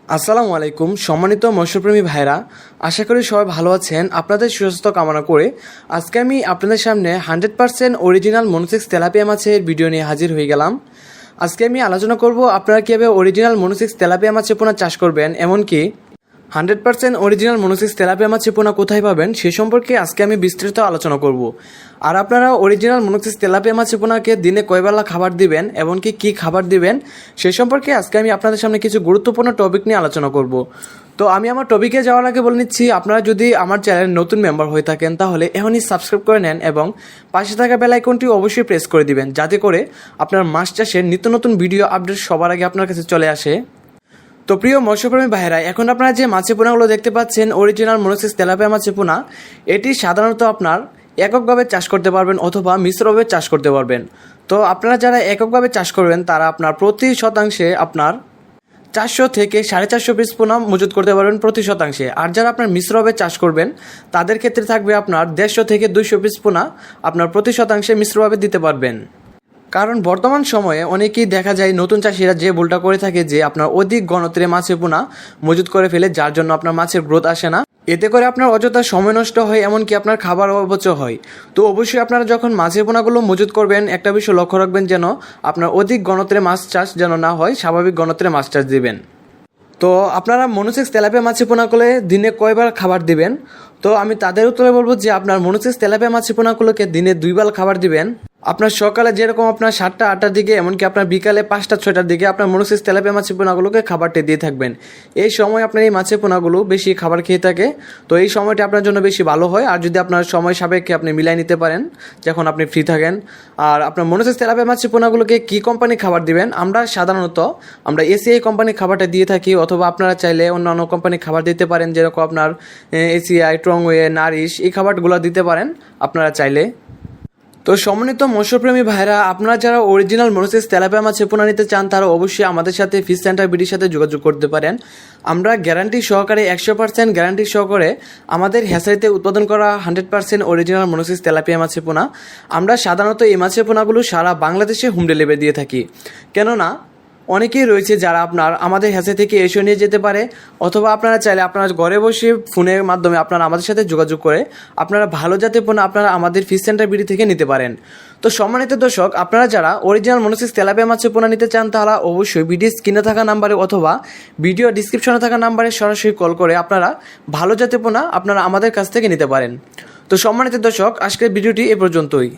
আসসালামু আলাইকুম সম্মানিত মৎস্যপ্রেমী ভাইরা, আশা করি সবাই ভালো আছেন। আপনাদের সুস্বাস্থ্য কামনা করে আজকে আমি আপনাদের সামনে 100% অরিজিনাল মনোসেক্স তেলাপিয়া মাছের ভিডিও নিয়ে হাজির হয়ে গেলাম। আজকে আমি আলোচনা করব আপনারা কীভাবে অরিজিনাল মনোসেক্স তেলাপিয়া মাছের পোনা চাষ করবেন, এমনকি 100% অরিজিনাল মনোসেক্স তেলাপিয়া মাছের পোনা কোথায় পাবেন সে সম্পর্কে আজকে আমি বিস্তারিত আলোচনা করব। আর আপনারা অরিজিনাল মনোসেক্স তেলাপিয়া মাছের পোনাকে দিনে কয়বেলা খাবার দিবেন, এমনকি কী খাবার দিবেন সে সম্পর্কে আজকে আমি আপনাদের সামনে কিছু গুরুত্বপূর্ণ টপিক নিয়ে আলোচনা করব। তো আমি আমার টপিকে যাওয়ার আগে বলে নিচ্ছি, আপনারা যদি আমার চ্যানেলের নতুন মেম্বার হয়ে থাকেন তাহলে এখনই সাবস্ক্রাইব করে নেন এবং পাশে থাকা বেল আইকনটি অবশ্যই প্রেস করে দিবেন, যাতে করে আপনার মাছ চাষের নিত্য নতুন ভিডিও আপডেট সবার আগে আপনার কাছে চলে আসে। তো প্রিয় মৎস্যপ্রেমী ভাইরা, এখন আপনারা যে মাছের পোনাগুলো দেখতে পাচ্ছেন অরিজিনাল মনোসেক্স তেলাপিয়া মাছের পোনা, এটি সাধারণত আপনার এককভাবে চাষ করতে পারবেন অথবা মিশ্রভাবে চাষ করতে পারবেন। তো আপনারা যারা এককভাবে চাষ করবেন তারা আপনার প্রতি শতাংশে আপনার 400 থেকে 450 পিস পোনা মজুত করতে পারবেন প্রতি শতাংশে। আর যারা আপনার মিশ্রভাবে চাষ করবেন তাদের ক্ষেত্রে থাকবে আপনার 150 থেকে 200 পিস পোনা আপনার প্রতি শতাংশে মিশ্রভাবে দিতে পারবেন। কারণ বর্তমান সময়ে অনেকেই দেখা যায় নতুন চাষিরা যে ভুলটা করে থাকে যে আপনার অধিক ঘনত্বে মাছের পোনা মজুত করে ফেলে, যার জন্য আপনার মাছের গ্রোথ আসে না। এতে করে আপনার অযথা সময় নষ্ট হয়, এমনকি আপনার খাবার অপচয় হয়। তো অবশ্যই আপনারা যখন মাছের পোনাগুলো মজুত করবেন একটা বিষয় লক্ষ্য রাখবেন, যেন আপনার অধিক ঘনত্বে মাছ চাষ যেন না হয়, স্বাভাবিক ঘনত্বে মাছ চাষ দিবেন। তো আপনারা মনোসেক্স তেলাপিয়া মাছের পোনাগুলো দিনে কয়বার খাবার দিবেন? তো আমি তাদের উত্তরে বলবো যে আপনার মনোসেক্স তেলাপিয়া মাছের পোনাগুলোকে দিনে 2 বার খাবার দিবেন। আপনার সকালে যেরকম আপনার 7টা 8টার দিকে, এমনকি আপনার বিকালে 5টা 6টার দিকে আপনার মনোসেক্স তেলাপিয়া মাছের পোনাগুলোকে খাবারটি দিয়ে থাকবেন। এই সময় আপনার এই মাছের পোনাগুলো বেশি খাবার খেয়ে থাকে, তো এই সময়টা আপনার জন্য বেশি ভালো হয়। আর যদি আপনার সময় সাপেক্ষে আপনি মিলাই নিতে পারেন যখন আপনি ফ্রি থাকেন। আর আপনার মনোসেক্স তেলাপিয়া মাছের পোনাগুলোকে কী কোম্পানি খাবার দিবেন? আমরা সাধারণত এসিআই কোম্পানির খাবারটা দিয়ে থাকি, অথবা আপনারা চাইলে অন্যান্য কোম্পানির খাবার দিতে পারেন, যেরকম আপনার এসিআই, ট্রংওয়ে, নারিশ, এই খাবারগুলো দিতে পারেন আপনারা চাইলে। তো সম্মানিত মৎস্যপ্রেমী ভাইরা, আপনারা যারা অরিজিনাল মনোসেক্স তেলাপিয়া মাছের পোনা নিতে চান তারা অবশ্যই আমাদের সাথে ফিশ সেন্টার বিডির সাথে যোগাযোগ করতে পারেন। আমরা গ্যারান্টি সহকারে 100% গ্যারান্টি সহকারে আমাদের হ্যাচারিতে উৎপাদন করা 100% অরিজিনাল মনোসেক্স তেলাপিয়া মাছের পোনা, আমরা সাধারণত এই মাছের পোনাগুলো সারা বাংলাদেশে হোম ডেলিভারি দিয়ে থাকি। কেননা অনেকেই রয়েছে যারা আপনার আমাদের হ্যাচারি থেকে এসে নিয়ে যেতে পারে, অথবা আপনারা চাইলে আপনারা ঘরে বসে ফোনের মাধ্যমে আপনারা আমাদের সাথে যোগাযোগ করে আপনারা ভালো জাতের পোনা আপনারা আমাদের ফিশ সেন্টার বিডি থেকে নিতে পারেন। তো সম্মানিত দর্শক, আপনারা যারা অরিজিনাল মনোসেক্স তেলাপিয়া মাছের পোনা নিতে চান তারা অবশ্যই ভিডিও স্ক্রিনে থাকা নাম্বারে অথবা ভিডিও ডিসক্রিপশনে থাকা নাম্বারে সরাসরি কল করে আপনারা ভালো জাতের পোনা আপনারা আমাদের কাছ থেকে নিতে পারেন। তো সম্মানিত দর্শক, আজকের ভিডিওটি এ পর্যন্তই।